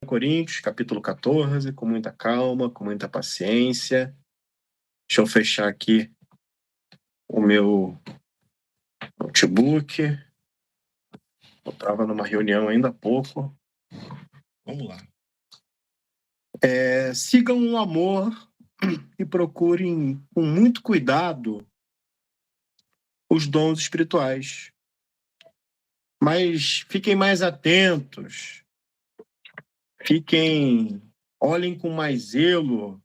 Coríntios, capítulo 14, com muita calma, com muita paciência. Deixa eu fechar aqui o meu notebook. Eu estava numa reunião ainda há pouco. Vamos lá. Sigam o amor e procurem com muito cuidado os dons espirituais. Mas fiquem mais atentos, olhem com mais zelo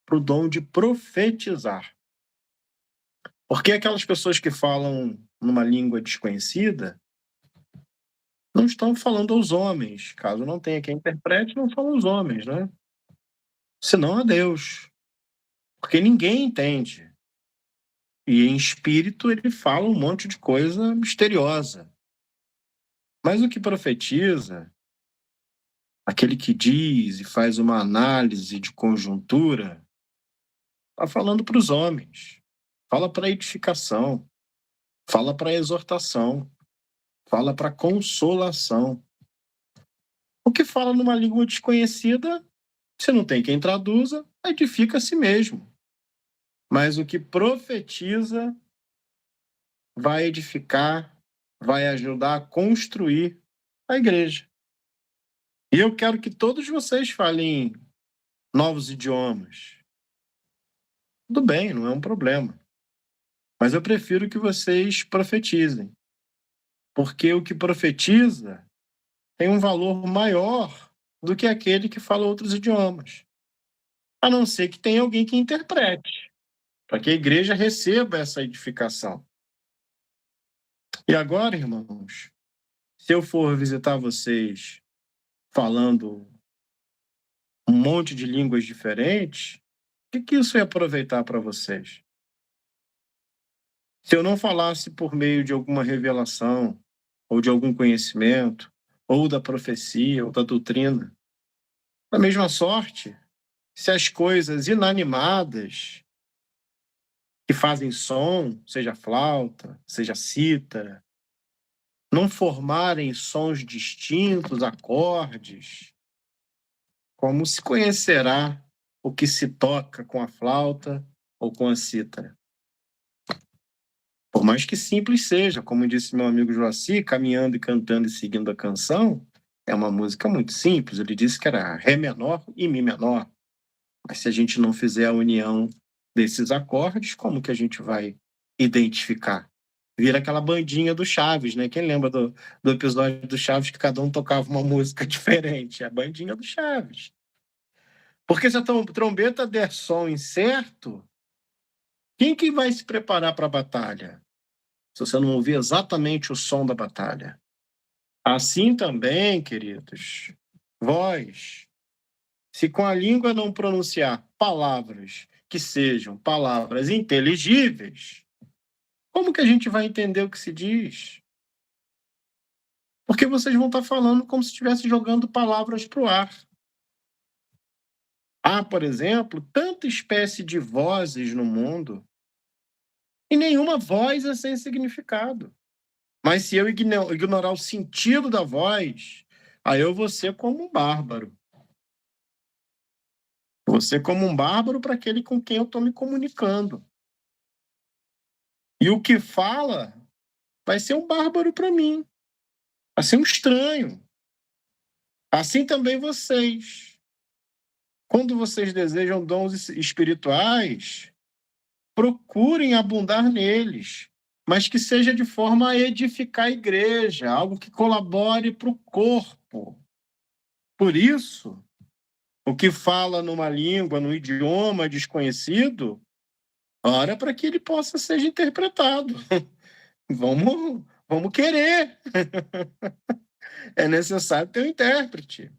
para o dom de profetizar. Porque aquelas pessoas que falam numa língua desconhecida não estão falando aos homens. Caso não tenha quem interprete, não falam aos homens, né? Senão a Deus. Porque ninguém entende. E em espírito ele fala um monte de coisa misteriosa. Mas o que profetiza, aquele que diz e faz uma análise de conjuntura, está falando para os homens. Fala para edificação. Fala para exortação. Fala para consolação. O que fala numa língua desconhecida, se não tem quem traduza, edifica a si mesmo. Mas o que profetiza vai edificar, vai ajudar a construir a igreja. E eu quero que todos vocês falem novos idiomas. Tudo bem, não é um problema. Mas eu prefiro que vocês profetizem. Porque o que profetiza tem um valor maior do que aquele que fala outros idiomas. A não ser que tenha alguém que interprete, para que a igreja receba essa edificação. E agora, irmãos, se eu for visitar vocês falando um monte de línguas diferentes, o que isso ia aproveitar para vocês? Se eu não falasse por meio de alguma revelação, ou de algum conhecimento, ou da profecia, ou da doutrina, da mesma sorte, se as coisas inanimadas que fazem som, seja flauta, seja cítara, não formarem sons distintos, acordes, como se conhecerá o que se toca com a flauta ou com a cítara? Por mais que simples seja, como disse meu amigo Joaci, caminhando e cantando e seguindo a canção, é uma música muito simples. Ele disse que era Ré menor e Mi menor. Mas se a gente não fizer a união desses acordes, como que a gente vai identificar? Vira aquela bandinha do Chaves, né? Quem lembra do episódio do Chaves que cada um tocava uma música diferente? É a bandinha do Chaves. Porque se a trombeta der som incerto, quem que vai se preparar para a batalha? Se você não ouvir exatamente o som da batalha. Assim também, queridos, vós, se com a língua não pronunciar palavras que sejam palavras inteligíveis, como que a gente vai entender o que se diz? Porque vocês vão estar falando como se estivesse jogando palavras para o ar. Há, por exemplo, tanta espécie de vozes no mundo e nenhuma voz é sem significado. Mas se eu ignorar o sentido da voz, aí eu vou ser como um bárbaro. Vou ser como um bárbaro para aquele com quem eu estou me comunicando. E o que fala vai ser um bárbaro para mim. Vai ser um estranho. Assim também vocês. Quando vocês desejam dons espirituais, procurem abundar neles, mas que seja de forma a edificar a igreja, algo que colabore para o corpo. Por isso, o que fala numa língua, num idioma desconhecido, ora para que ele possa ser interpretado. Vamos querer. É necessário ter um intérprete.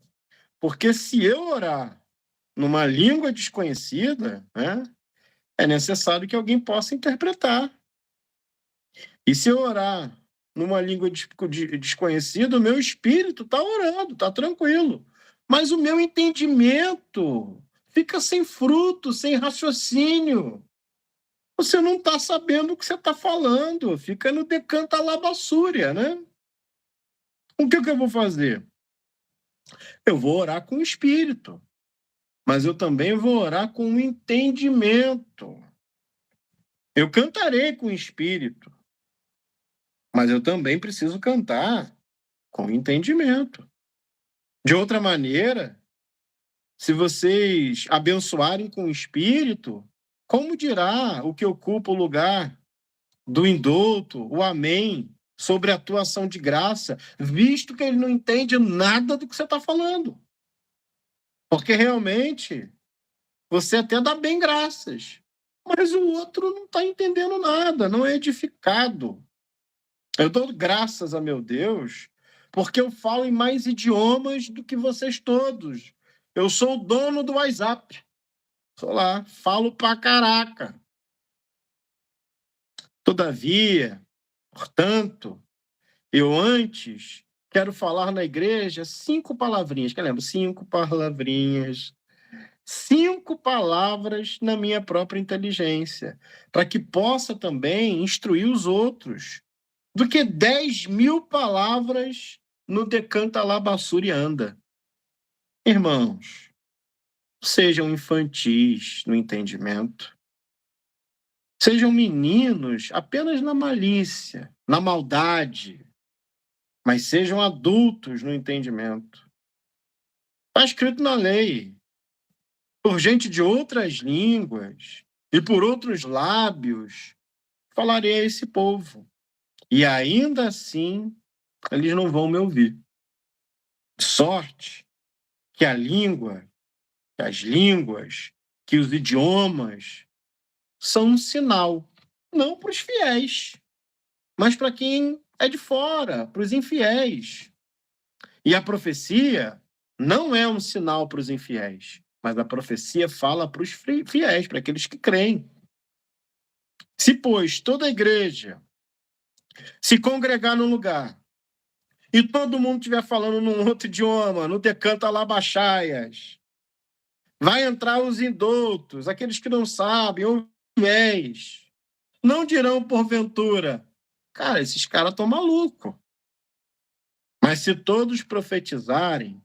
Porque se eu orar numa língua desconhecida, né, é necessário que alguém possa interpretar. E se eu orar numa língua desconhecida, o meu espírito está orando, está tranquilo. Mas o meu entendimento fica sem fruto, sem raciocínio. Você não está sabendo o que você está falando, fica no decanta labassúria, né? O que eu vou fazer? Eu vou orar com o espírito, mas eu também vou orar com o entendimento. Eu cantarei com o espírito, mas eu também preciso cantar com entendimento. De outra maneira, se vocês abençoarem com o espírito, como dirá o que ocupa o lugar do indulto, o amém, sobre a atuação de graça, visto que ele não entende nada do que você está falando? Porque realmente você até dá bem graças, mas o outro não está entendendo nada, não é edificado. Eu dou graças a meu Deus, porque eu falo em mais idiomas do que vocês todos. Eu sou o dono do WhatsApp. Sou lá, falo pra caraca. Todavia, portanto, eu antes quero falar na igreja 5 palavrinhas. Que lembra? 5 palavrinhas. 5 palavras na minha própria inteligência, para que possa também instruir os outros, do que 10.000 palavras no decanta lá basura e anda. Irmãos, sejam infantis no entendimento. Sejam meninos apenas na malícia, na maldade, mas sejam adultos no entendimento. Está escrito na lei, por gente de outras línguas e por outros lábios, falarei a esse povo. E ainda assim, eles não vão me ouvir. Sorte que a língua, que as línguas, que os idiomas são um sinal, não para os fiéis, mas para quem é de fora, para os infiéis. E a profecia não é um sinal para os infiéis, mas a profecia fala para os fiéis, para aqueles que creem. Se, pois, toda a igreja se congregar num lugar e todo mundo estiver falando num outro idioma, no decanta labachaias, vai entrar os indoutos, aqueles que não sabem, ou fiéis. Não dirão porventura, cara, esses caras estão malucos. Mas se todos profetizarem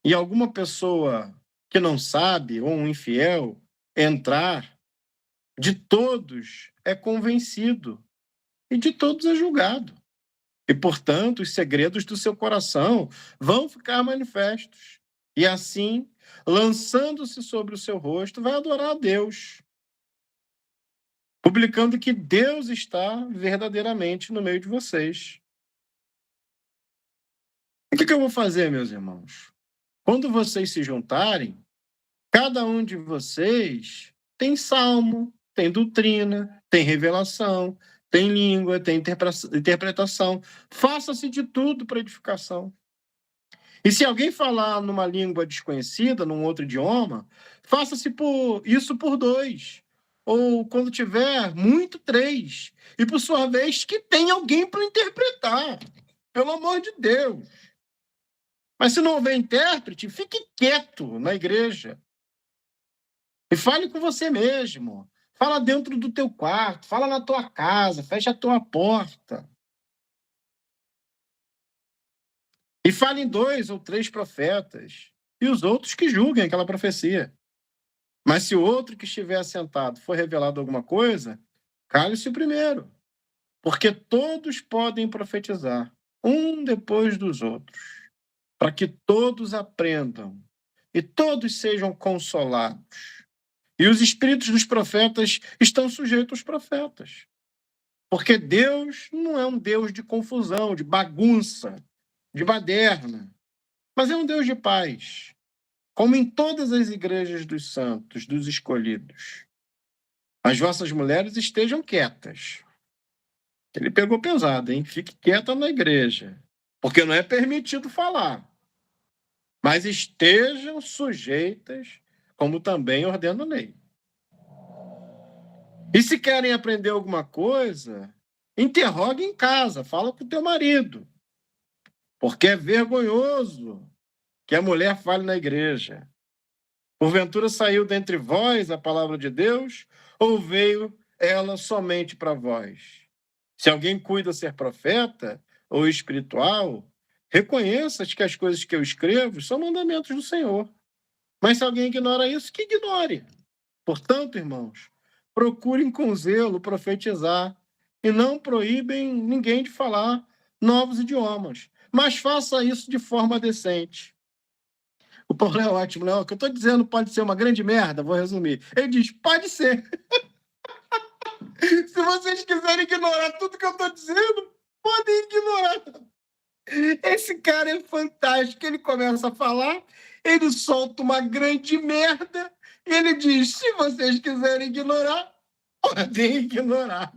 e alguma pessoa que não sabe, ou um infiel, entrar, de todos é convencido e de todos é julgado. E, portanto, os segredos do seu coração vão ficar manifestos. E assim, lançando-se sobre o seu rosto, vai adorar a Deus, publicando que Deus está verdadeiramente no meio de vocês. O que eu vou fazer, meus irmãos? Quando vocês se juntarem, cada um de vocês tem salmo, tem doutrina, tem revelação, tem língua, tem interpretação. Faça-se de tudo para edificação. E se alguém falar numa língua desconhecida, num outro idioma, faça-se isso por 2. Ou, quando tiver, muito 3. E, por sua vez, que tenha alguém para interpretar. Pelo amor de Deus. Mas se não houver intérprete, fique quieto na igreja. E fale com você mesmo. Fala dentro do teu quarto, fala na tua casa, fecha a tua porta. E fale em 2 ou 3 profetas. E os outros que julguem aquela profecia. Mas se o outro que estiver assentado for revelado alguma coisa, cale-se o primeiro. Porque todos podem profetizar, um depois dos outros, para que todos aprendam e todos sejam consolados. E os espíritos dos profetas estão sujeitos aos profetas. Porque Deus não é um Deus de confusão, de bagunça, de baderna, mas é um Deus de paz, como em todas as igrejas dos santos, dos escolhidos. As vossas mulheres estejam quietas. Ele pegou pesado, hein? Fique quieta na igreja, porque não é permitido falar. Mas estejam sujeitas, como também ordena a lei. E se querem aprender alguma coisa, interrogue em casa, fala com o teu marido. Porque é vergonhoso que a mulher fale na igreja. Porventura saiu dentre vós a palavra de Deus, ou veio ela somente para vós? Se alguém cuida ser profeta ou espiritual, Reconheça que as coisas que eu escrevo são mandamentos do Senhor. Mas se alguém ignora isso, que ignore. Portanto, irmãos, procurem com zelo profetizar e não proíbem ninguém de falar novos idiomas, mas faça isso de forma decente. O Paulo é ótimo, né? O que eu estou dizendo pode ser uma grande merda, vou resumir. Ele diz, pode ser. Se vocês quiserem ignorar tudo que eu estou dizendo, podem ignorar. Esse cara é fantástico. Ele começa a falar, ele solta uma grande merda e ele diz, se vocês quiserem ignorar, podem ignorar.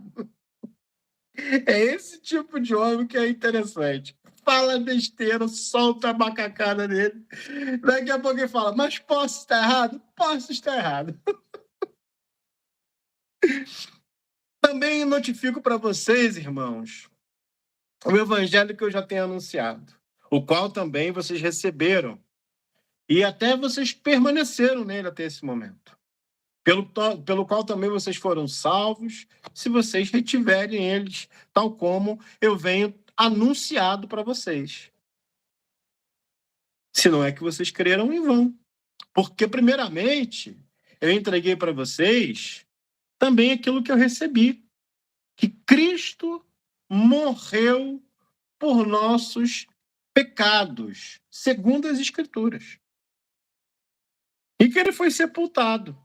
É esse tipo de homem que é interessante. Fala besteira, solta a macacada dele. Daqui a pouco ele fala, mas posso estar errado? Posso estar errado. Também notifico para vocês, irmãos, o evangelho que eu já tenho anunciado, o qual também vocês receberam, e até vocês permaneceram nele até esse momento, pelo qual também vocês foram salvos, se vocês retiverem eles, tal como eu venho anunciado para vocês. Se não é que vocês creram em vão. Porque, primeiramente, eu entreguei para vocês também aquilo que eu recebi, que Cristo morreu por nossos pecados, segundo as Escrituras. E que ele foi sepultado,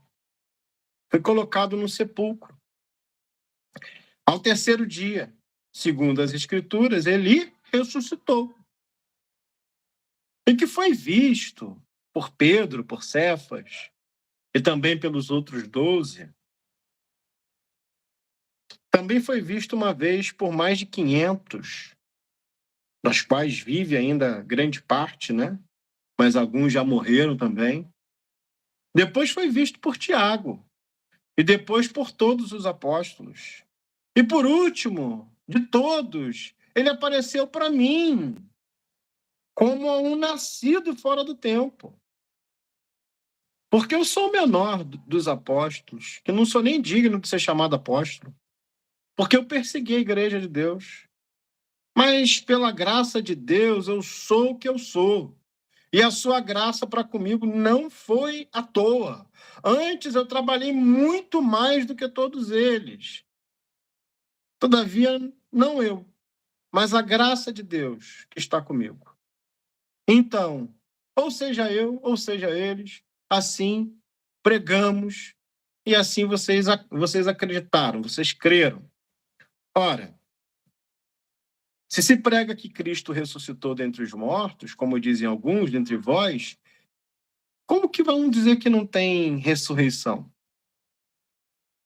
foi colocado no sepulcro. Ao terceiro dia, segundo as Escrituras, ele ressuscitou. E que foi visto por Pedro, por Cefas, e também pelos outros 12. Também foi visto uma vez por mais de 500, das quais vive ainda grande parte, né? Mas alguns já morreram também. Depois foi visto por Tiago, e depois por todos os apóstolos. E por último, de todos, ele apareceu para mim, como um nascido fora do tempo. Porque eu sou o menor dos apóstolos, que não sou nem digno de ser chamado apóstolo, porque eu persegui a igreja de Deus. Mas pela graça de Deus, eu sou o que eu sou. E a sua graça para comigo não foi à toa. Antes eu trabalhei muito mais do que todos eles. Todavia, não eu, mas a graça de Deus que está comigo. Então, ou seja eu, ou seja eles, assim pregamos e assim vocês acreditaram, vocês creram. Ora, se prega que Cristo ressuscitou dentre os mortos, como dizem alguns dentre vós, como que vão dizer que não tem ressurreição?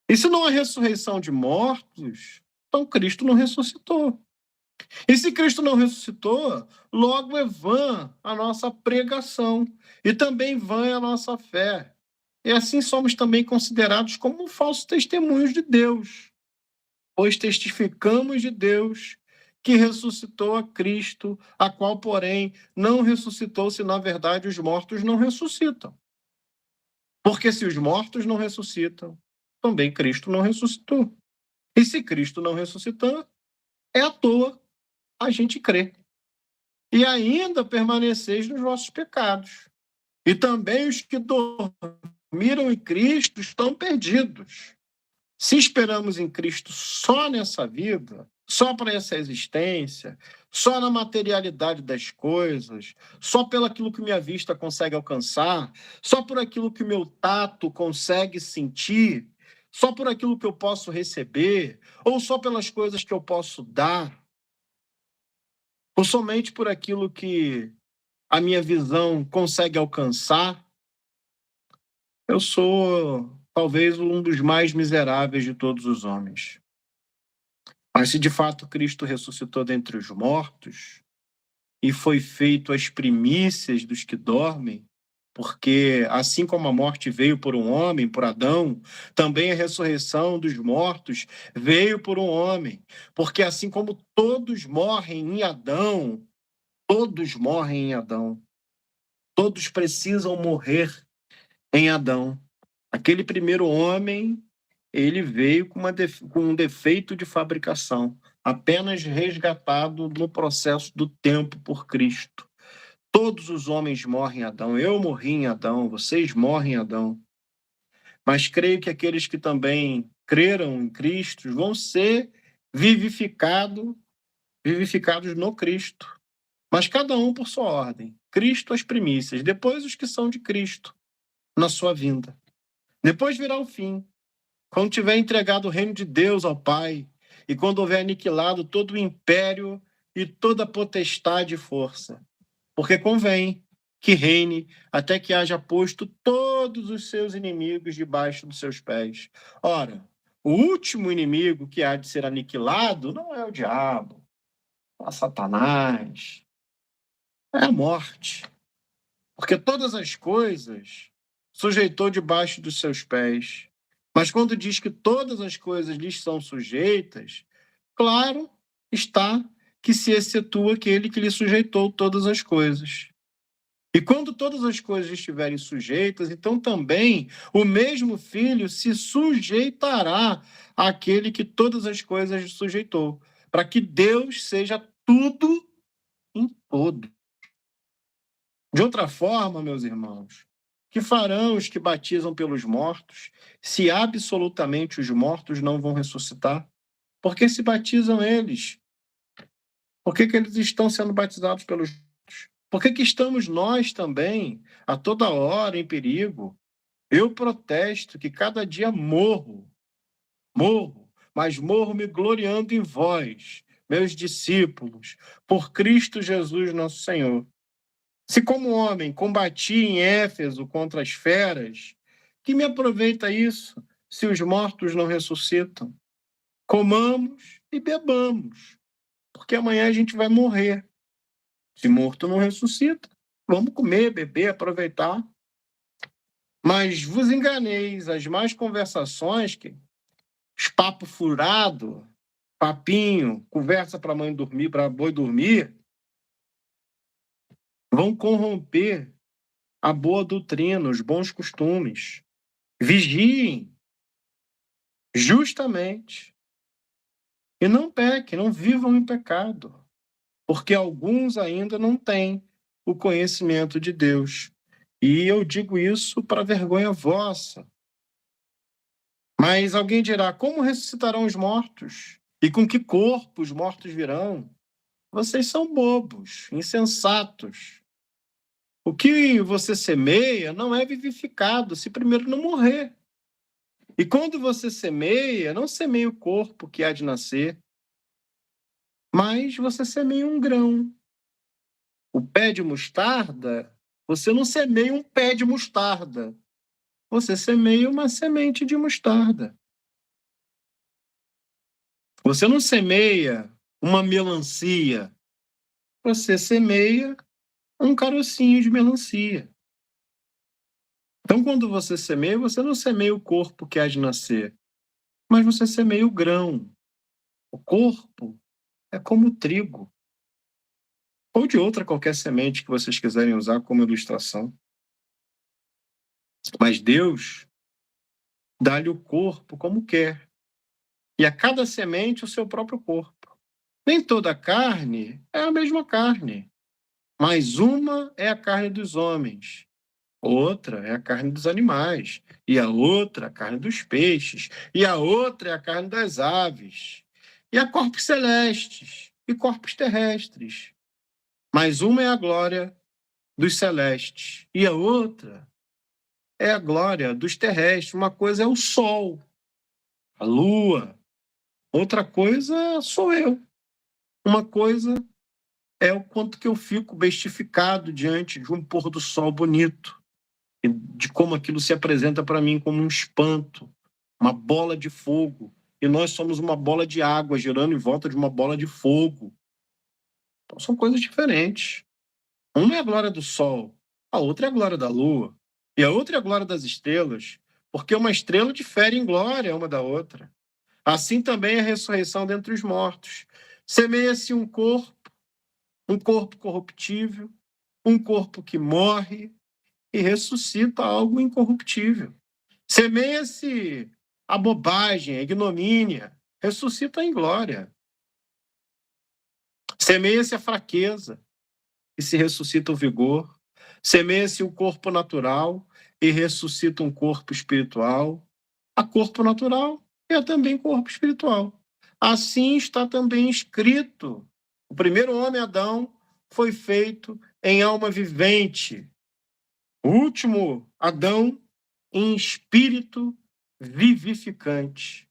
E se não há ressurreição de mortos, então Cristo não ressuscitou. E se Cristo não ressuscitou, logo é vã a nossa pregação, e também vã a nossa fé. E assim somos também considerados como falsos testemunhos de Deus, pois testificamos de Deus que ressuscitou a Cristo, a qual, porém, não ressuscitou se na verdade os mortos não ressuscitam. Porque se os mortos não ressuscitam, também Cristo não ressuscitou. E se Cristo não ressuscitou, é à toa a gente crê. E ainda permaneceis nos vossos pecados. E também os que dormiram em Cristo estão perdidos. Se esperamos em Cristo só nessa vida, só para essa existência, só na materialidade das coisas, só pelo aquilo que minha vista consegue alcançar, só por aquilo que meu tato consegue sentir, só por aquilo que eu posso receber, ou só pelas coisas que eu posso dar, ou somente por aquilo que a minha visão consegue alcançar, eu sou talvez um dos mais miseráveis de todos os homens. Mas se de fato Cristo ressuscitou dentre os mortos e foi feito as primícias dos que dormem, porque assim como a morte veio por um homem, por Adão, também a ressurreição dos mortos veio por um homem. Porque assim como todos morrem em Adão, todos morrem em Adão. Todos precisam morrer em Adão. Aquele primeiro homem, ele veio com um defeito de fabricação. apenas resgatado no processo do tempo por Cristo. Todos os homens morrem em Adão, eu morri em Adão, vocês morrem em Adão. Mas creio que aqueles que também creram em Cristo vão ser vivificados no Cristo. Mas cada um por sua ordem. Cristo as primícias, depois os que são de Cristo, na sua vinda. Depois virá o fim, quando tiver entregado o reino de Deus ao Pai, e quando houver aniquilado todo o império e toda potestade e força. Porque convém que reine até que haja posto todos os seus inimigos debaixo dos seus pés. Ora, o último inimigo que há de ser aniquilado não é o diabo, é Satanás, é a morte. Porque todas as coisas sujeitou debaixo dos seus pés. Mas quando diz que todas as coisas lhes são sujeitas, claro está que se excetua aquele que lhe sujeitou todas as coisas. E quando todas as coisas estiverem sujeitas, então também o mesmo Filho se sujeitará àquele que todas as coisas sujeitou, para que Deus seja tudo em todo. De outra forma, meus irmãos, que farão os que batizam pelos mortos, se absolutamente os mortos não vão ressuscitar? Por que se batizam eles? Por que eles estão sendo batizados pelos mortos? Por que estamos nós também, a toda hora, em perigo? Eu protesto que cada dia morro, mas morro me gloriando em vós, meus discípulos, por Cristo Jesus nosso Senhor. Se como homem combati em Éfeso contra as feras, que me aproveita isso se os mortos não ressuscitam? Comamos e bebamos, porque amanhã a gente vai morrer. Se morto não ressuscita, vamos comer, beber, aproveitar. Mas vos enganeis, as más conversações, os papos furados, papinho, conversa para mãe dormir, para boi dormir, vão corromper a boa doutrina, os bons costumes. Vigiem, justamente, e não pequem, não vivam em pecado, porque alguns ainda não têm o conhecimento de Deus. E eu digo isso para vergonha vossa. Mas alguém dirá: como ressuscitarão os mortos? E com que corpo os mortos virão? Vocês são bobos, insensatos. O que você semeia não é vivificado se primeiro não morrer. E quando você semeia, não semeia o corpo que há de nascer, mas você semeia um grão. O pé de mostarda, você não semeia um pé de mostarda, você semeia uma semente de mostarda. Você não semeia uma melancia, você semeia um carocinho de melancia. Então, quando você semeia, você não semeia o corpo que há de nascer, mas você semeia o grão. O corpo é como o trigo, ou de outra qualquer semente que vocês quiserem usar como ilustração. Mas Deus dá-lhe o corpo como quer, e a cada semente o seu próprio corpo. Nem toda carne é a mesma carne, mas uma é a carne dos homens, outra é a carne dos animais, e a outra a carne dos peixes, e a outra é a carne das aves. E há corpos celestes e corpos terrestres. Mas uma é a glória dos celestes, e a outra é a glória dos terrestres. Uma coisa é o sol, a lua, outra coisa sou eu. Uma coisa é o quanto que eu fico bestificado diante de um pôr do sol bonito, e de como aquilo se apresenta para mim como um espanto, uma bola de fogo. E nós somos uma bola de água girando em volta de uma bola de fogo. Então são coisas diferentes. Uma é a glória do sol, a outra é a glória da lua, e a outra é a glória das estrelas, porque uma estrela difere em glória uma da outra. Assim também é a ressurreição dentre os mortos. Semeia-se um corpo corruptível, um corpo que morre e ressuscita algo incorruptível. Semeia-se a bobagem, a ignomínia, ressuscita em glória. Semeia-se a fraqueza e se ressuscita o vigor. Semeia-se o corpo natural e ressuscita um corpo espiritual. Há corpo natural e há também corpo espiritual. Assim está também escrito. O primeiro homem, Adão, foi feito em alma vivente. O último, Adão, em espírito vivificante.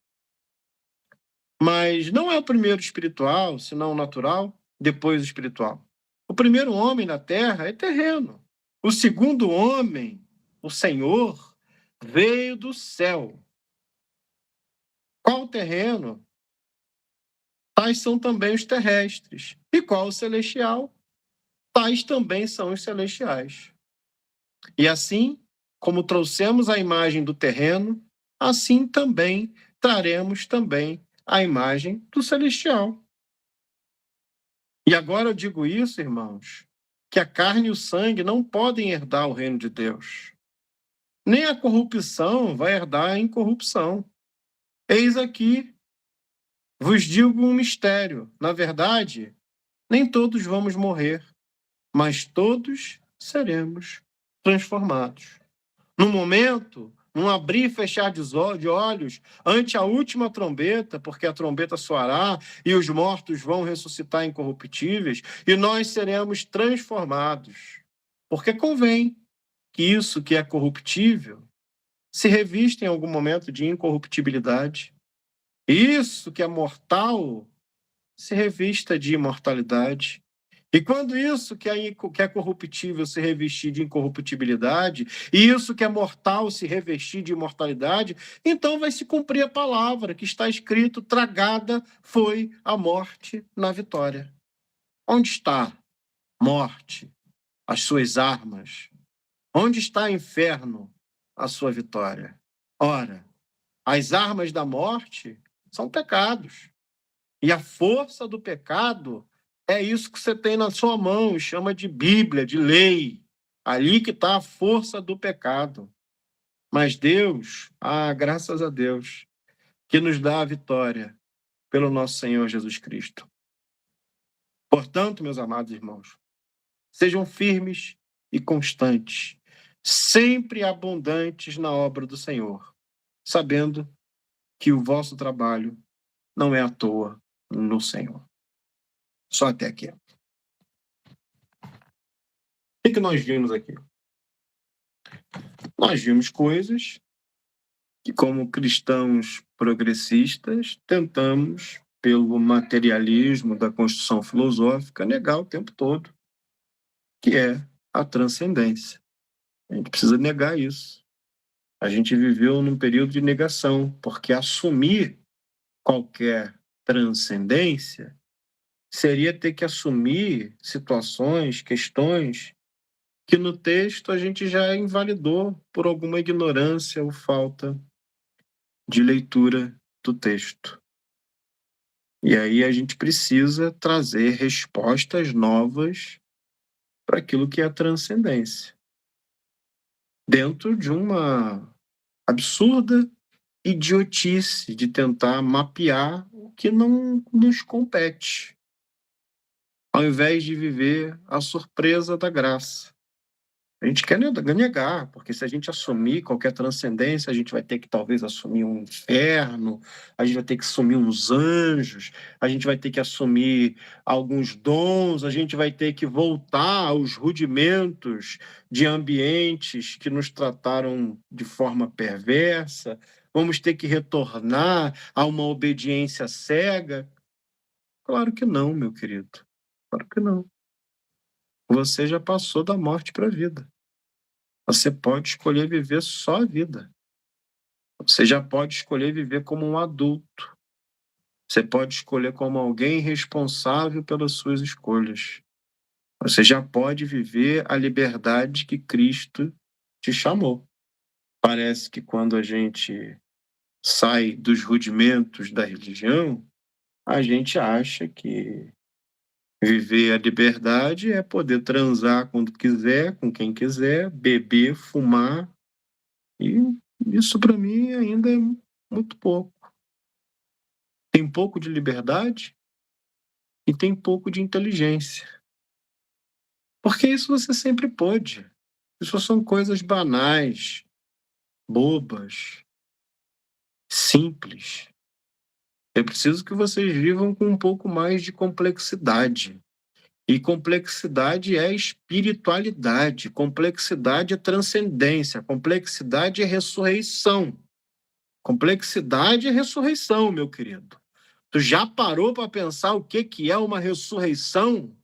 Mas não é o primeiro espiritual, senão o natural, depois o espiritual. O primeiro homem na terra é terreno. O segundo homem, o Senhor, veio do céu. Qual o terreno? Tais são também os terrestres. E qual o celestial? Tais também são os celestiais. E assim, como trouxemos a imagem do terreno, assim também traremos também a imagem do celestial. E agora eu digo isso, irmãos, que a carne e o sangue não podem herdar o reino de Deus. Nem a corrupção vai herdar a incorrupção. Eis aqui, vos digo um mistério. Na verdade, nem todos vamos morrer, mas todos seremos transformados. No momento, num abrir e fechar de olhos, ante a última trombeta, porque a trombeta soará e os mortos vão ressuscitar incorruptíveis, e nós seremos transformados. Porque convém que isso que é corruptível se revista em algum momento de incorruptibilidade. Isso que é mortal se revista de imortalidade. E quando isso que é corruptível se revestir de incorruptibilidade, e isso que é mortal se revestir de imortalidade, então vai se cumprir a palavra que está escrito: tragada foi a morte na vitória. Onde está, morte, as suas armas? Onde está, inferno, a sua vitória? Ora, as armas da morte são pecados. E a força do pecado é isso que você tem na sua mão, chama de Bíblia, de lei. Ali que está a força do pecado. Mas Deus, graças a Deus, que nos dá a vitória pelo nosso Senhor Jesus Cristo. Portanto, meus amados irmãos, sejam firmes e constantes, sempre abundantes na obra do Senhor, sabendo que o vosso trabalho não é à toa no Senhor. Só até aqui. O que nós vimos aqui? Nós vimos coisas que, como cristãos progressistas, tentamos, pelo materialismo da construção filosófica, negar o tempo todo, que é a transcendência. A gente precisa negar isso. A gente viveu num período de negação, porque assumir qualquer transcendência seria ter que assumir situações, questões que no texto a gente já invalidou por alguma ignorância ou falta de leitura do texto. E aí a gente precisa trazer respostas novas para aquilo que é a transcendência. Dentro de uma absurda idiotice de tentar mapear o que não nos compete, ao invés de viver a surpresa da graça. A gente quer negar, porque se a gente assumir qualquer transcendência, a gente vai ter que talvez assumir um inferno, a gente vai ter que assumir uns anjos, a gente vai ter que assumir alguns dons, a gente vai ter que voltar aos rudimentos de ambientes que nos trataram de forma perversa, vamos ter que retornar a uma obediência cega. Claro que não, meu querido. Claro que não. Você já passou da morte para a vida. Você pode escolher viver só a vida. Você já pode escolher viver como um adulto. Você pode escolher como alguém responsável pelas suas escolhas. Você já pode viver a liberdade que Cristo te chamou. Parece que quando a gente sai dos rudimentos da religião, a gente acha que viver a liberdade é poder transar quando quiser, com quem quiser, beber, fumar. E isso para mim ainda é muito pouco. Tem pouco de liberdade e tem pouco de inteligência. Porque isso você sempre pôde. Isso são coisas banais, bobas, simples. Eu preciso que vocês vivam com um pouco mais de complexidade. E complexidade é espiritualidade, complexidade é transcendência, complexidade é ressurreição. Complexidade é ressurreição, meu querido. Tu já parou para pensar o que é uma ressurreição?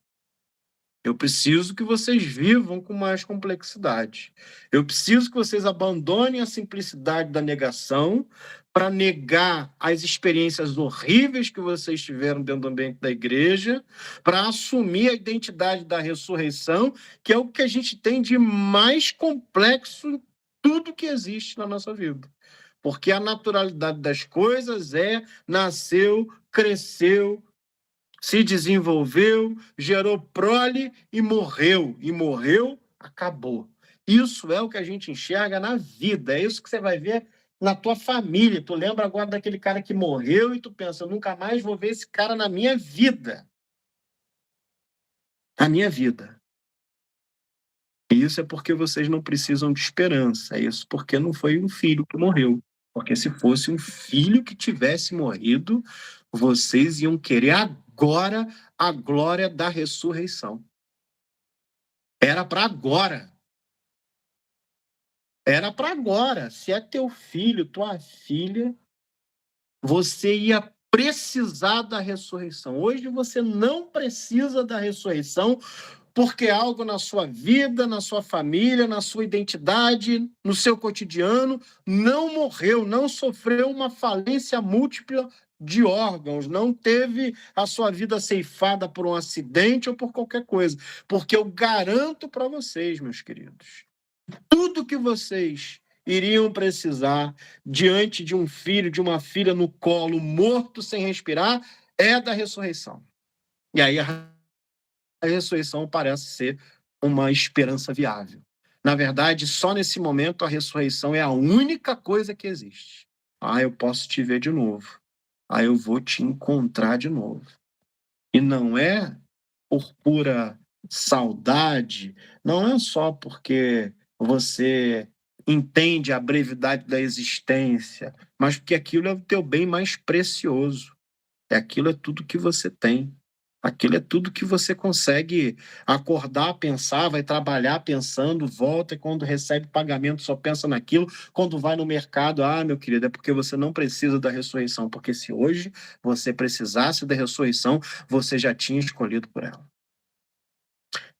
Eu preciso que vocês vivam com mais complexidade. Eu preciso que vocês abandonem a simplicidade da negação para negar as experiências horríveis que vocês tiveram dentro do ambiente da igreja, para assumir a identidade da ressurreição, que é o que a gente tem de mais complexo em tudo que existe na nossa vida. Porque a naturalidade das coisas é nasceu, cresceu, se desenvolveu, gerou prole e morreu. E morreu, acabou. Isso é o que a gente enxerga na vida. É isso que você vai ver na tua família. Tu lembra agora daquele cara que morreu e tu pensa, eu nunca mais vou ver esse cara na minha vida. Na minha vida. E isso é porque vocês não precisam de esperança. É isso porque não foi um filho que morreu. Porque se fosse um filho que tivesse morrido, vocês iam querer agora a glória da ressurreição. Era para agora. Era para agora. Se é teu filho, tua filha, você ia precisar da ressurreição. Hoje você não precisa da ressurreição porque algo na sua vida, na sua família, na sua identidade, no seu cotidiano, não morreu, não sofreu uma falência múltipla de órgãos, não teve a sua vida ceifada por um acidente ou por qualquer coisa. Porque eu garanto para vocês, meus queridos, tudo que vocês iriam precisar diante de um filho, de uma filha no colo, morto sem respirar, é da ressurreição. E aí a ressurreição parece ser uma esperança viável. Na verdade, só nesse momento a ressurreição é a única coisa que existe. Ah, eu posso te ver de novo. Ah, eu vou te encontrar de novo. E não é por pura saudade, não é só porque você entende a brevidade da existência, mas porque aquilo é o teu bem mais precioso. Aquilo é tudo que você tem. Aquilo é tudo que você consegue acordar, pensar, vai trabalhar pensando, volta e quando recebe pagamento só pensa naquilo. Quando vai no mercado, ah, meu querido, é porque você não precisa da ressurreição, porque se hoje você precisasse da ressurreição, você já tinha escolhido por ela.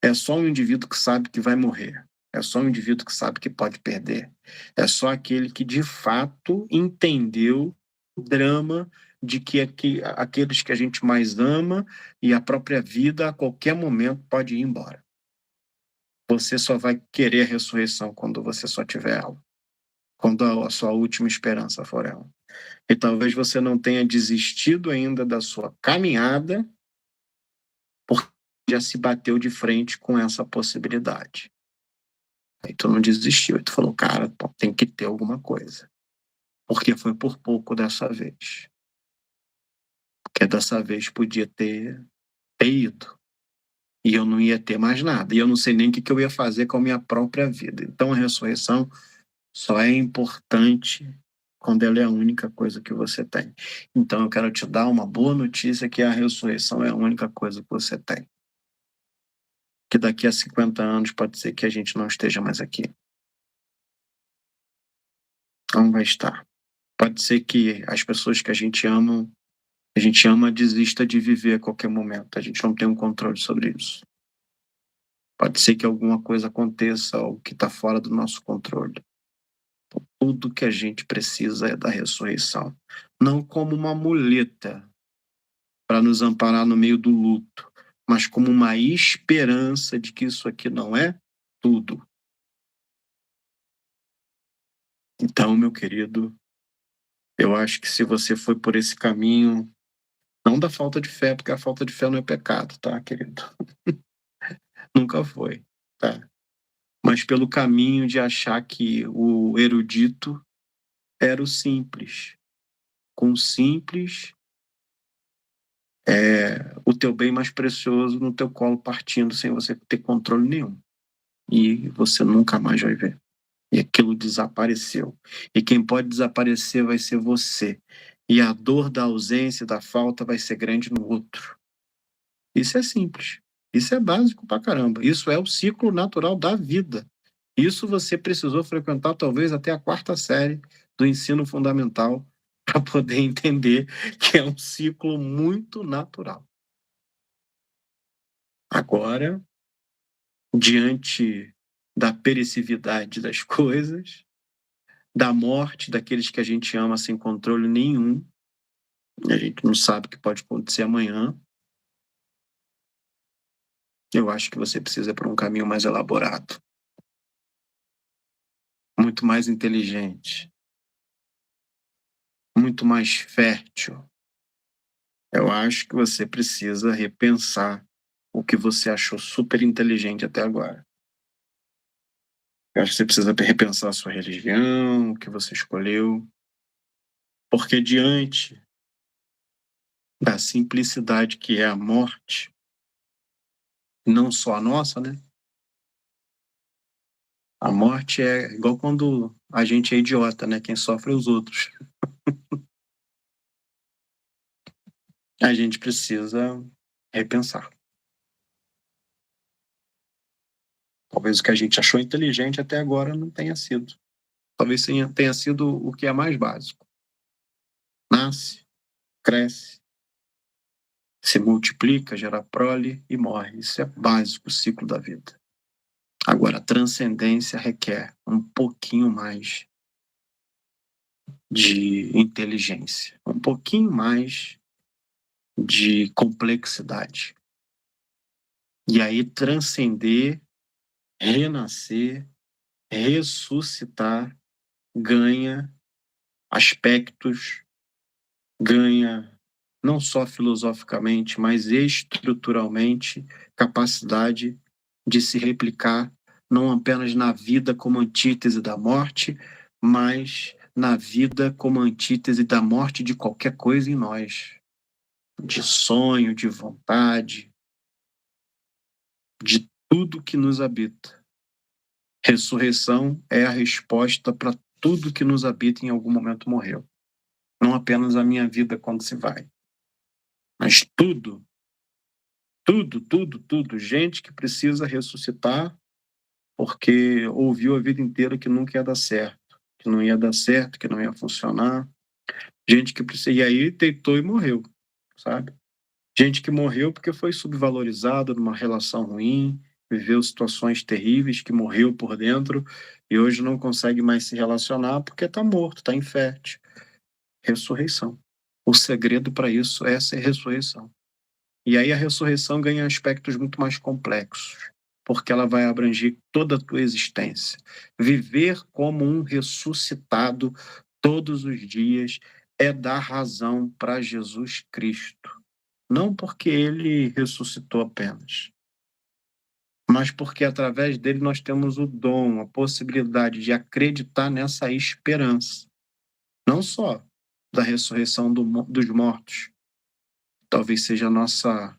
É só um indivíduo que sabe que vai morrer. É só um indivíduo que sabe que pode perder. É só aquele que de fato entendeu o drama de que aqueles que a gente mais ama e a própria vida a qualquer momento pode ir embora. Você só vai querer a ressurreição quando você só tiver ela. Quando a sua última esperança for ela. E talvez você não tenha desistido ainda da sua caminhada porque já se bateu de frente com essa possibilidade. Aí tu não desistiu, aí tu falou, cara, tem que ter alguma coisa. Porque foi por pouco dessa vez. Porque dessa vez podia ter ido. E eu não ia ter mais nada. E eu não sei nem o que eu ia fazer com a minha própria vida. Então a ressurreição só é importante quando ela é a única coisa que você tem. Então eu quero te dar uma boa notícia que a ressurreição é a única coisa que você tem. Que daqui a 50 anos pode ser que a gente não esteja mais aqui. Não vai estar. Pode ser que as pessoas que a gente ama desista de viver a qualquer momento. A gente não tem um controle sobre isso. Pode ser que alguma coisa aconteça, algo que está fora do nosso controle. Tudo que a gente precisa é da ressurreição. Não como uma muleta para nos amparar no meio do luto, mas como uma esperança de que isso aqui não é tudo. Então, meu querido, eu acho que se você foi por esse caminho, não da falta de fé, porque a falta de fé não é pecado, tá, querido? Nunca foi, tá? Mas pelo caminho de achar que o erudito era o simples. Com o simples, o teu bem mais precioso no teu colo partindo sem você ter controle nenhum. E você nunca mais vai ver. E aquilo desapareceu. E quem pode desaparecer vai ser você. E a dor da ausência, da falta, vai ser grande no outro. Isso é simples. Isso é básico pra caramba. Isso é o ciclo natural da vida. Isso você precisou frequentar talvez até a 4ª série do ensino fundamental para poder entender que é um ciclo muito natural. Agora, diante da perecividade das coisas, da morte daqueles que a gente ama sem controle nenhum, a gente não sabe o que pode acontecer amanhã, eu acho que você precisa ir por um caminho mais elaborado, muito mais inteligente, muito mais fértil. Eu acho que você precisa repensar o que você achou super inteligente até agora. Eu acho que você precisa repensar a sua religião, o que você escolheu, porque diante da simplicidade que é a morte, não só a nossa, né? A morte é igual quando a gente é idiota, né? Quem sofre é os outros. A gente precisa repensar. Talvez o que a gente achou inteligente até agora não tenha sido. Talvez tenha sido o que é mais básico. Nasce, cresce, se multiplica, gera prole e morre. Isso é básico, o ciclo da vida. Agora, a transcendência requer um pouquinho mais de inteligência, um pouquinho mais de complexidade. E aí, transcender, renascer, ressuscitar, ganha aspectos, ganha não só filosoficamente, mas estruturalmente, capacidade de se replicar não apenas na vida como antítese da morte, mas na vida como antítese da morte de qualquer coisa em nós, de sonho, de vontade, de tudo que nos habita. Ressurreição é a resposta para tudo que nos habita em algum momento morreu. Não apenas a minha vida quando se vai, mas tudo. Tudo. Gente que precisa ressuscitar porque ouviu a vida inteira que nunca ia dar certo, que não ia dar certo, que não ia funcionar. Gente que precisa. E aí deitou e morreu, sabe? Gente que morreu porque foi subvalorizada numa relação ruim, viveu situações terríveis, que morreu por dentro e hoje não consegue mais se relacionar porque está morto, está infértil. Ressurreição. O segredo para isso é essa ressurreição. E aí a ressurreição ganha aspectos muito mais complexos, porque ela vai abranger toda a tua existência. Viver como um ressuscitado todos os dias é dar razão para Jesus Cristo. Não porque ele ressuscitou apenas, mas porque através dele nós temos o dom, a possibilidade de acreditar nessa esperança. Não só da ressurreição dos mortos, talvez seja a nossa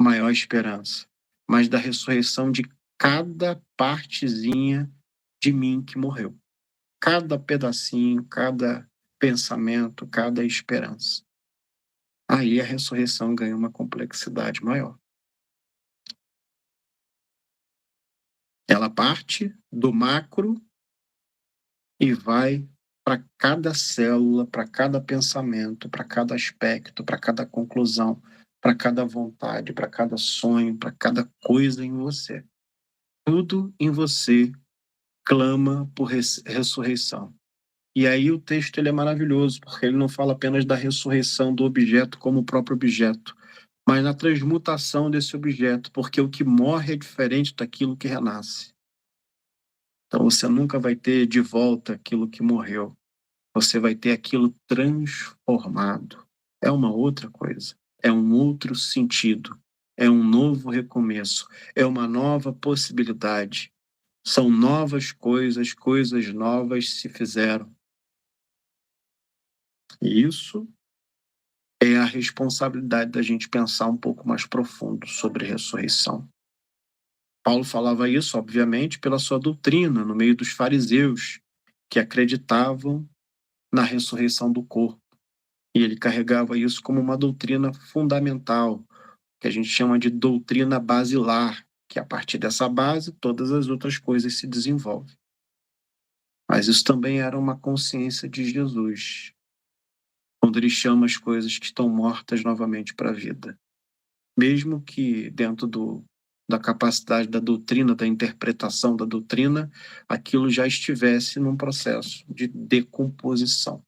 maior esperança, mas da ressurreição de cada partezinha de mim que morreu. Cada pedacinho, cada pensamento, cada esperança. Aí a ressurreição ganha uma complexidade maior. Ela parte do macro e vai para cada célula, para cada pensamento, para cada aspecto, para cada conclusão, para cada vontade, para cada sonho, para cada coisa em você. Tudo em você clama por ressurreição. E aí o texto ele é maravilhoso, porque ele não fala apenas da ressurreição do objeto como o próprio objeto, mas na transmutação desse objeto, porque o que morre é diferente daquilo que renasce. Então você nunca vai ter de volta aquilo que morreu. Você vai ter aquilo transformado. É uma outra coisa. É um outro sentido. É um novo recomeço. É uma nova possibilidade. São novas coisas, coisas novas se fizeram. E isso é a responsabilidade da gente pensar um pouco mais profundo sobre ressurreição. Paulo falava isso, obviamente, pela sua doutrina, no meio dos fariseus, que acreditavam na ressurreição do corpo. E ele carregava isso como uma doutrina fundamental, que a gente chama de doutrina basilar, que a partir dessa base todas as outras coisas se desenvolvem. Mas isso também era uma consciência de Jesus, quando ele chama as coisas que estão mortas novamente para a vida. Mesmo que dentro da capacidade da doutrina, da interpretação da doutrina, aquilo já estivesse num processo de decomposição.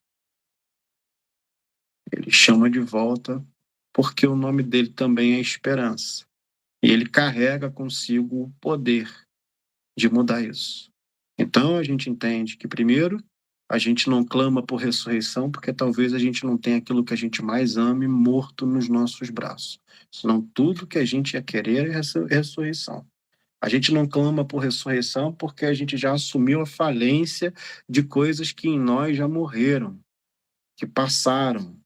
Ele chama de volta porque o nome dele também é esperança. E ele carrega consigo o poder de mudar isso. Então a gente entende que, primeiro, a gente não clama por ressurreição porque talvez a gente não tenha aquilo que a gente mais ame morto nos nossos braços. Senão tudo que a gente ia querer é ressurreição. A gente não clama por ressurreição porque a gente já assumiu a falência de coisas que em nós já morreram, que passaram,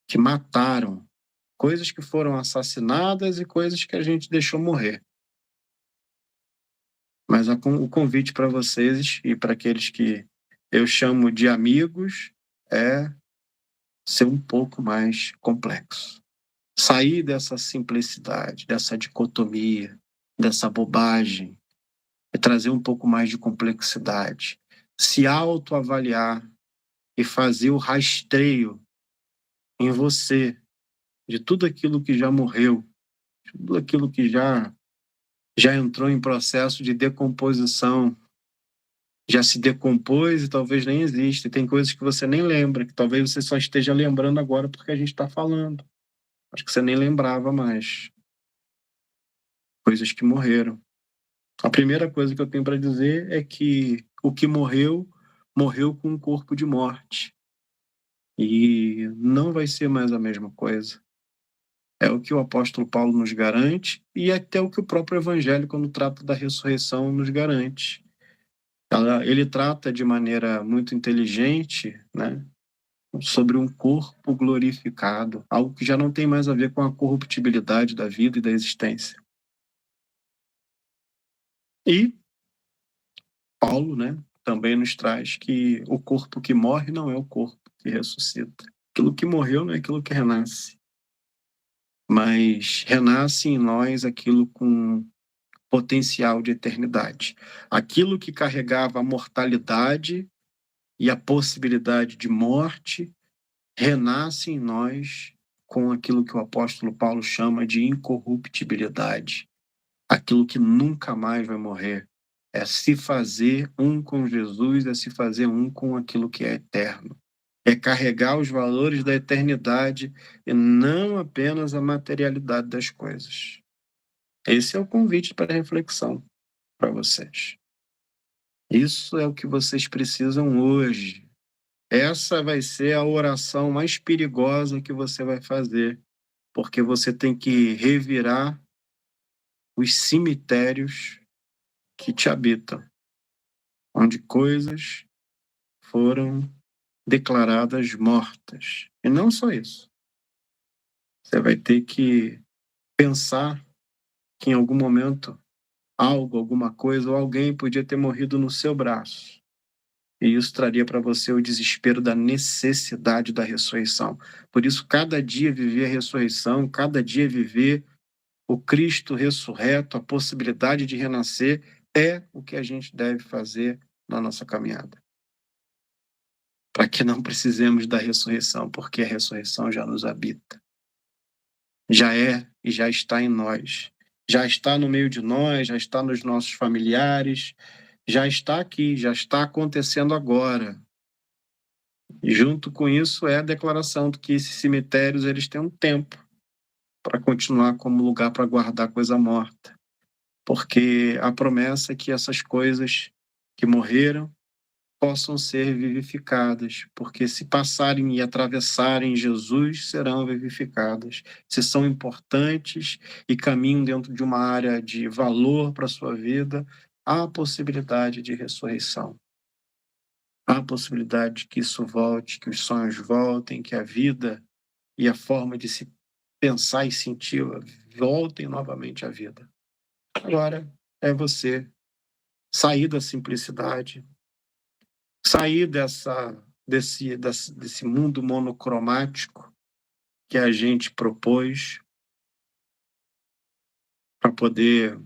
que mataram, coisas que foram assassinadas e coisas que a gente deixou morrer. Mas o convite para vocês e para aqueles que eu chamo de amigos é ser um pouco mais complexo. Sair dessa simplicidade, dessa dicotomia, dessa bobagem, e trazer um pouco mais de complexidade. Se autoavaliar e fazer o rastreio em você de tudo aquilo que já morreu, tudo aquilo que já entrou em processo de decomposição, já se decompôs e talvez nem existe. Tem coisas que você nem lembra, que talvez você só esteja lembrando agora porque a gente está falando. Acho que você nem lembrava mais. Coisas que morreram. A primeira coisa que eu tenho para dizer é que o que morreu, morreu com um corpo de morte. E não vai ser mais a mesma coisa. É o que o apóstolo Paulo nos garante e até o que o próprio evangelho, quando trata da ressurreição, nos garante. Ele trata de maneira muito inteligente, né, sobre um corpo glorificado, algo que já não tem mais a ver com a corruptibilidade da vida e da existência. E Paulo, né, também nos traz que o corpo que morre não é o corpo que ressuscita. Aquilo que morreu não é aquilo que renasce, mas renasce em nós aquilo com potencial de eternidade. Aquilo que carregava a mortalidade e a possibilidade de morte renasce em nós com aquilo que o apóstolo Paulo chama de incorruptibilidade. Aquilo que nunca mais vai morrer. É se fazer um com Jesus, é se fazer um com aquilo que é eterno. É carregar os valores da eternidade e não apenas a materialidade das coisas. Esse é o convite para reflexão para vocês. Isso é o que vocês precisam hoje. Essa vai ser a oração mais perigosa que você vai fazer, porque você tem que revirar os cemitérios que te habitam, onde coisas foram declaradas mortas. E não só isso. Você vai ter que pensar que em algum momento algo, alguma coisa ou alguém podia ter morrido no seu braço. E isso traria para você o desespero da necessidade da ressurreição. Por isso, cada dia viver a ressurreição, cada dia viver o Cristo ressurreto, a possibilidade de renascer, é o que a gente deve fazer na nossa caminhada. Para que não precisemos da ressurreição, porque a ressurreição já nos habita. Já é e já está em nós. Já está no meio de nós, já está nos nossos familiares, já está aqui, já está acontecendo agora. E junto com isso é a declaração de que esses cemitérios eles têm um tempo para continuar como lugar para guardar coisa morta. Porque a promessa é que essas coisas que morreram possam ser vivificadas, porque se passarem e atravessarem Jesus, serão vivificadas. Se são importantes e caminham dentro de uma área de valor para a sua vida, há a possibilidade de ressurreição. Há a possibilidade que isso volte, que os sonhos voltem, que a vida e a forma de se pensar e sentir voltem novamente à vida. Agora é você sair da simplicidade, sair desse mundo monocromático que a gente propôs para poder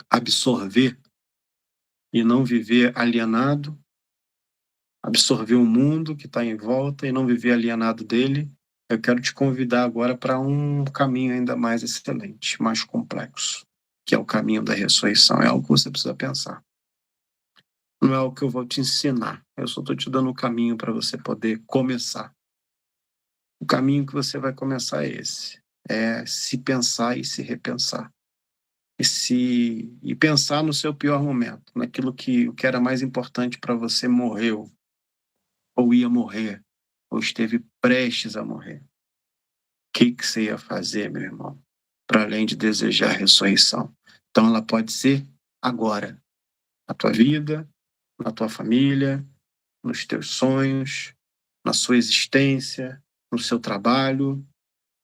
absorver e não viver alienado, absorver o mundo que está em volta e não viver alienado dele. Eu quero te convidar agora para um caminho ainda mais excelente, mais complexo, que é o caminho da ressurreição. É algo que você precisa pensar. Não é algo que eu vou te ensinar. Eu só estou te dando o caminho para você poder começar. O caminho que você vai começar é esse. É se pensar e se repensar. E pensar no seu pior momento, naquilo que o que era mais importante para você morreu, ou ia morrer, ou esteve prestes a morrer. O que você ia fazer, meu irmão, para além de desejar a ressurreição? Então ela pode ser agora, na tua vida, na tua família, nos teus sonhos, na sua existência, no seu trabalho.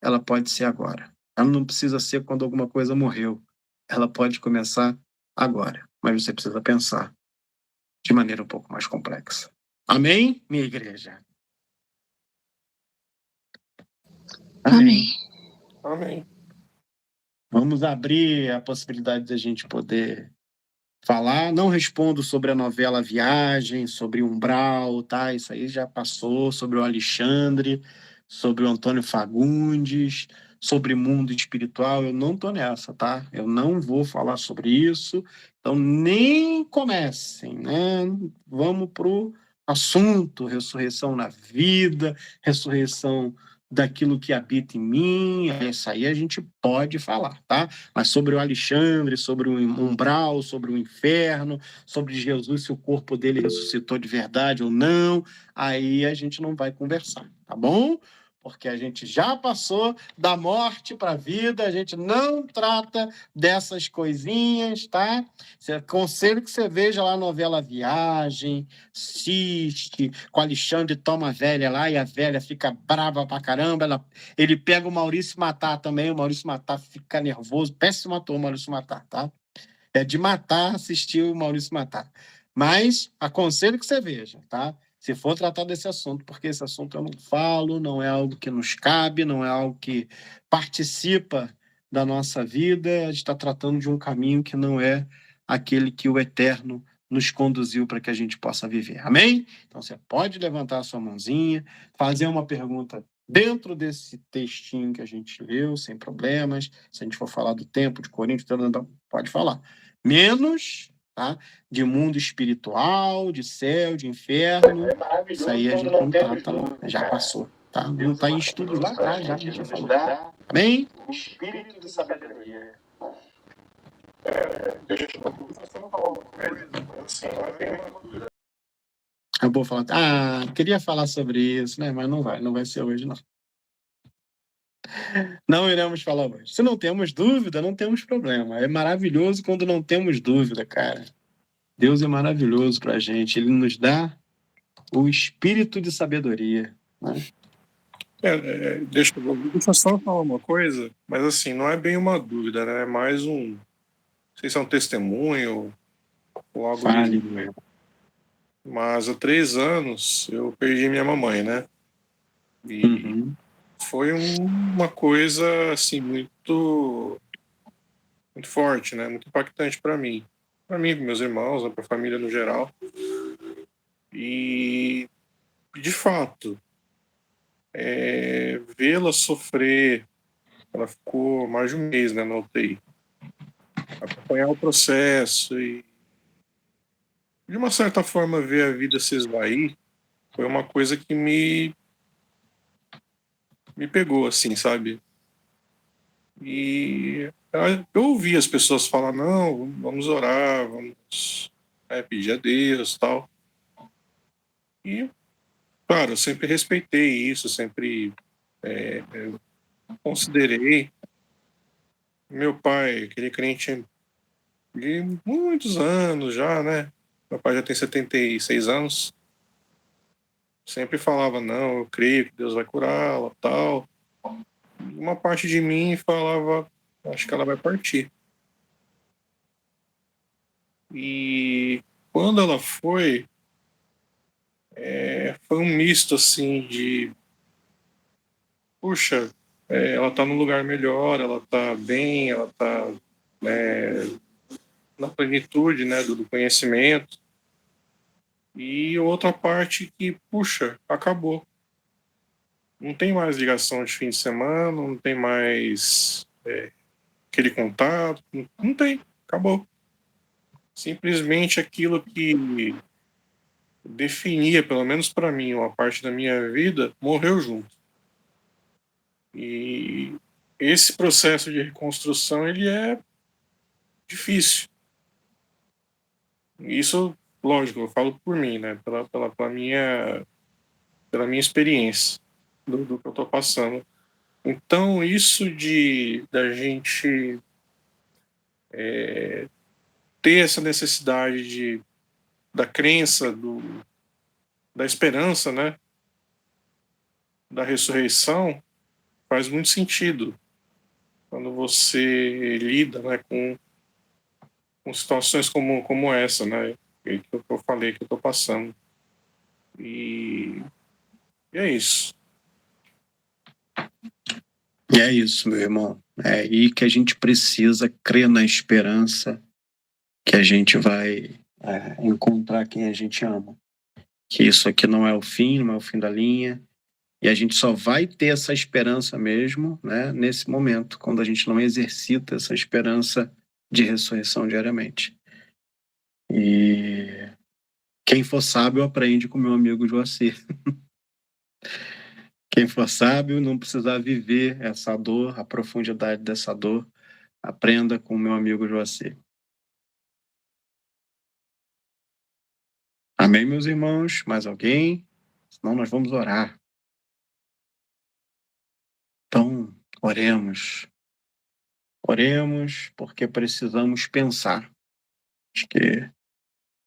Ela pode ser agora. Ela não precisa ser quando alguma coisa morreu. Ela pode começar agora, mas você precisa pensar de maneira um pouco mais complexa. Amém, minha igreja? Amém. Amém. Vamos abrir a possibilidade de a gente poder falar. Não respondo sobre a novela Viagem, sobre Umbral, tá? Isso aí já passou, sobre o Alexandre, sobre o Antônio Fagundes, sobre mundo espiritual. Eu não tô nessa, tá? Eu não vou falar sobre isso. Então, nem comecem, né? Vamos pro assunto, ressurreição na vida, ressurreição daquilo que habita em mim. Isso aí a gente pode falar, tá? Mas sobre o Alexandre, sobre o umbral, sobre o inferno, sobre Jesus, se o corpo dele ressuscitou de verdade ou não, aí a gente não vai conversar, tá bom? Porque a gente já passou da morte para a vida, a gente não trata dessas coisinhas, tá? Aconselho que você veja lá a novela Viagem, assiste, com o Alexandre toma a velha lá e a velha fica brava pra caramba, ele pega o Maurício Matar também, o Maurício Matar fica nervoso, péssimo ator o Maurício Matar, tá? É de matar assistir o Maurício Matar. Mas aconselho que você veja, tá? Se for tratar desse assunto, porque esse assunto eu não falo, não é algo que nos cabe, não é algo que participa da nossa vida, a gente está tratando de um caminho que não é aquele que o Eterno nos conduziu para que a gente possa viver. Amém? Então você pode levantar a sua mãozinha, fazer uma pergunta dentro desse textinho que a gente leu, sem problemas. Se a gente for falar do tempo de Coríntios, pode falar. Menos, tá? De mundo espiritual, de céu, de inferno. Isso aí a gente não trata, não. Já passou, tá? Não está em estudos lá atrás, já a gente já falou. Amém? O espírito de sabedoria. Deixa eu falar uma coisa. Assim, não é bem uma dúvida. Eu vou falar, queria falar sobre isso, né? Mas não vai ser hoje, não. Não iremos falar hoje. Se não temos dúvida, não temos problema. É maravilhoso quando não temos dúvida, cara. Deus é maravilhoso pra gente. Ele nos dá o espírito de sabedoria, né? Deixa eu só falar uma coisa, mas assim, não é bem uma dúvida, né? É mais não sei se é um testemunho ou algo do Fale, tipo. Mas há 3 anos eu perdi minha mamãe, né? E foi uma coisa assim muito forte, né? Muito impactante para mim, para meus irmãos, para a família no geral. E de fato, vê-la sofrer, ela ficou mais de um mês, né, na UTI, acompanhar o processo e de uma certa forma ver a vida se esvair foi uma coisa que me pegou, assim, sabe? E eu ouvi as pessoas falar, não, vamos orar, vamos pedir a Deus, tal. E, claro, eu sempre respeitei isso, sempre considerei. Meu pai, aquele crente de muitos anos já, né? Meu pai já tem 76 anos. Sempre falava, não, eu creio que Deus vai curá-la, tal. uma parte de mim falava, acho que ela vai partir. E quando ela foi um misto assim de, puxa, ela tá num lugar melhor, ela tá bem, ela tá na plenitude, né, do conhecimento. E outra parte que, puxa, acabou. Não tem mais ligação de fim de semana, não tem mais aquele contato, não tem, acabou. Simplesmente aquilo que definia, pelo menos para mim, uma parte da minha vida, morreu junto. E esse processo de reconstrução, ele é difícil. Isso, lógico, eu falo por mim, né? Pela minha experiência do que eu estou passando. Então, isso da gente ter essa necessidade da crença, da esperança, né? Da ressurreição, faz muito sentido quando você lida, né, com situações como essa, né? Que eu falei que eu estou passando. E é isso. E é isso, meu irmão. É aí que a gente precisa crer na esperança que a gente vai encontrar quem a gente ama. Que isso aqui não é o fim, não é o fim da linha. E a gente só vai ter essa esperança mesmo, né, nesse momento, quando a gente não exercita essa esperança de ressurreição diariamente. E quem for sábio aprende com meu amigo Joacir. Quem for sábio não precisar viver essa dor, a profundidade dessa dor, aprenda com o meu amigo Joacir. Amém, meus irmãos? Mais alguém? Senão nós vamos orar. Então, oremos. Oremos porque precisamos pensar. Acho que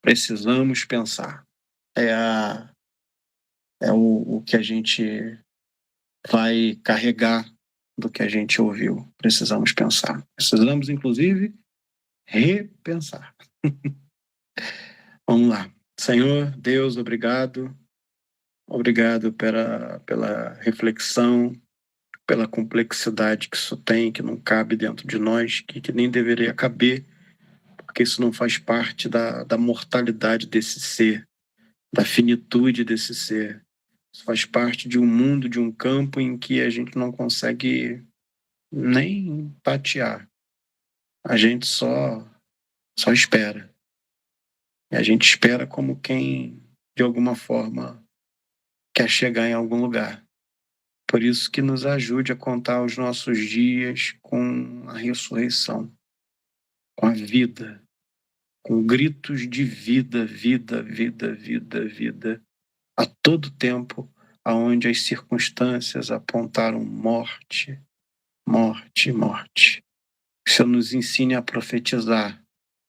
precisamos pensar. É o que a gente vai carregar do que a gente ouviu. Precisamos pensar. Precisamos, inclusive, repensar. Vamos lá. Senhor, Deus, obrigado. Obrigado pela reflexão, pela complexidade que isso tem, que não cabe dentro de nós, que nem deveria caber, porque isso não faz parte da mortalidade desse ser, da finitude desse ser. Isso faz parte de um mundo, de um campo em que a gente não consegue nem tatear. A gente só espera. E a gente espera como quem, de alguma forma, quer chegar em algum lugar. Por isso que nos ajude a contar os nossos dias com a ressurreição, com a vida, com gritos de vida, vida, vida, vida, vida, a todo tempo, aonde as circunstâncias apontaram morte, morte, morte. Que o Senhor nos ensine a profetizar,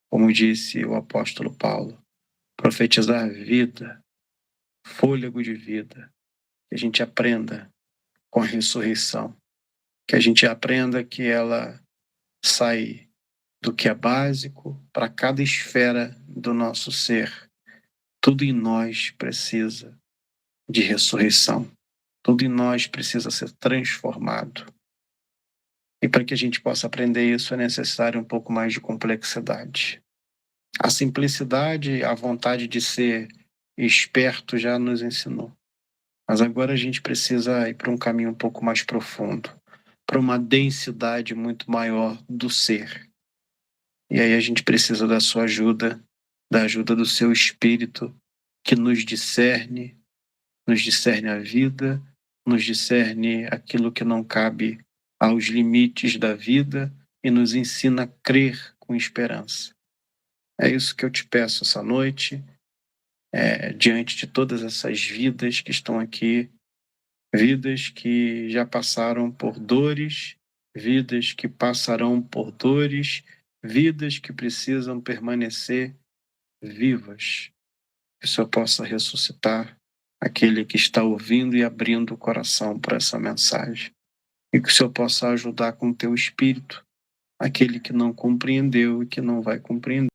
como disse o apóstolo Paulo, profetizar vida, fôlego de vida, que a gente aprenda com a ressurreição, que a gente aprenda que ela sai do que é básico para cada esfera do nosso ser. Tudo em nós precisa de ressurreição. Tudo em nós precisa ser transformado. E para que a gente possa aprender isso é necessário um pouco mais de complexidade. A simplicidade, a vontade de ser esperto já nos ensinou. Mas agora a gente precisa ir para um caminho um pouco mais profundo, para uma densidade muito maior do ser. E aí a gente precisa da sua ajuda, da ajuda do seu Espírito, que nos discerne a vida, nos discerne aquilo que não cabe aos limites da vida e nos ensina a crer com esperança. É isso que eu te peço essa noite, diante de todas essas vidas que estão aqui, vidas que já passaram por dores, vidas que passarão por dores, vidas que precisam permanecer vivas. Que o Senhor possa ressuscitar aquele que está ouvindo e abrindo o coração para essa mensagem. e que o Senhor possa ajudar com o teu espírito aquele que não compreendeu e que não vai compreender.